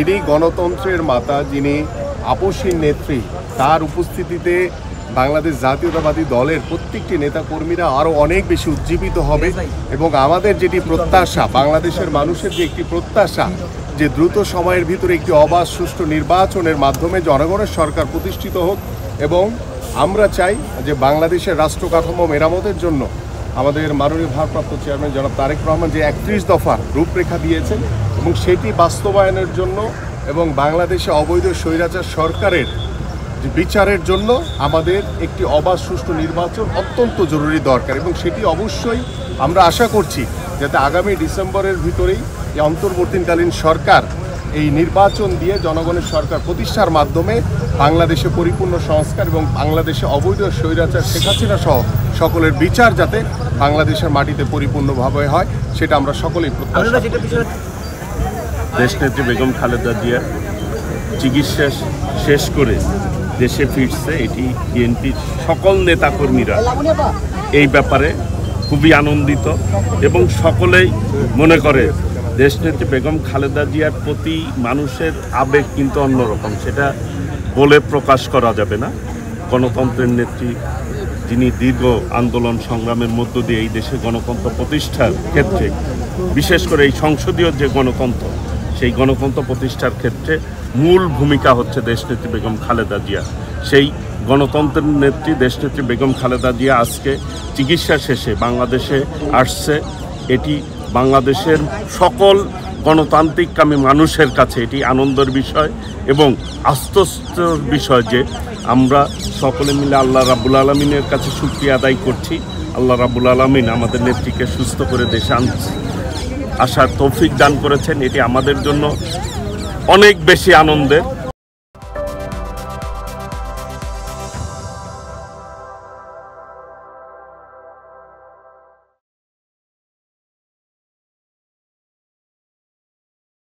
যিনি গণতন্ত্রের মাতা, যিনি আপসীর নেত্রী, তার উপস্থিতিতে বাংলাদেশ জাতীয়তাবাদী দলের প্রত্যেকটি নেতাকর্মীরা আরও অনেক বেশি উজ্জীবিত হবে এবং আমাদের যেটি প্রত্যাশা, বাংলাদেশের মানুষের যে একটি প্রত্যাশা যে দ্রুত সময়ের ভিতরে একটি অবাধ সুষ্ঠু নির্বাচনের মাধ্যমে জনগণের সরকার প্রতিষ্ঠিত হোক এবং আমরা চাই যে বাংলাদেশের রাষ্ট্র কাঠামো মেরামতের জন্য আমাদের মাননীয় ভারপ্রাপ্ত চেয়ারম্যান জনাব তারেক রহমান যে 31 দফার রূপরেখা দিয়েছেন এবং সেটি বাস্তবায়নের জন্য এবং বাংলাদেশে অবৈধ স্বৈরাচার সরকারের যে বিচারের জন্য আমাদের একটি অবাধ সুষ্ঠু নির্বাচন অত্যন্ত জরুরি দরকার এবং সেটি অবশ্যই আমরা আশা করছি যাতে আগামী ডিসেম্বরের ভিতরেই এই অন্তর্বর্তীকালীন সরকার এই নির্বাচন দিয়ে জনগণের সরকার প্রতিষ্ঠার মাধ্যমে বাংলাদেশে পরিপূর্ণ সংস্কার এবং বাংলাদেশে অবৈধ স্বৈরাচার শেখ হাসিনা সহ সকলের বিচার যাতে বাংলাদেশের মাটিতে পরিপূর্ণভাবে হয় সেটা আমরা সকলেই প্রত্যাশা করি। দেশনেত্রী বেগম খালেদা জিয়া চিকিৎসা শেষ করে দেশে ফিরছে, এটি বিএনপির সকল নেতাকর্মীরা এই ব্যাপারে খুবই আনন্দিত এবং সকলেই মনে করে দেশনেত্রী বেগম খালেদা জিয়ার প্রতি মানুষের আবেগ কিন্তু অন্যরকম, সেটা বলে প্রকাশ করা যাবে না। গণতন্ত্রের নেত্রী, যিনি দীর্ঘ আন্দোলন সংগ্রামের মধ্য দিয়ে এই দেশে গণতন্ত্র প্রতিষ্ঠার ক্ষেত্রে, বিশেষ করে এই সংসদীয় যে গণতন্ত্র, সেই গণতন্ত্র প্রতিষ্ঠার ক্ষেত্রে মূল ভূমিকা হচ্ছে দেশনেত্রী বেগম খালেদা জিয়া। সেই গণতন্ত্রের নেত্রী দেশনেত্রী বেগম খালেদা জিয়া আজকে চিকিৎসা শেষে বাংলাদেশে আসছে। এটি বাংলাদেশের সকল গণতান্ত্রিককামী মানুষের কাছে এটি আনন্দের বিষয় এবং আশ্বস্তর বিষয় যে আমরা সকলে মিলে আল্লাহ রাব্বুল আলামিনের কাছে শুকরিয়া আদায় করছি। আল্লাহ রাব্বুল আলামিন আমাদের নেত্রীকে সুস্থ করে দেশে আসার তৌফিক দান করেছেন, এটি আমাদের জন্য অনেক বেশি আনন্দের।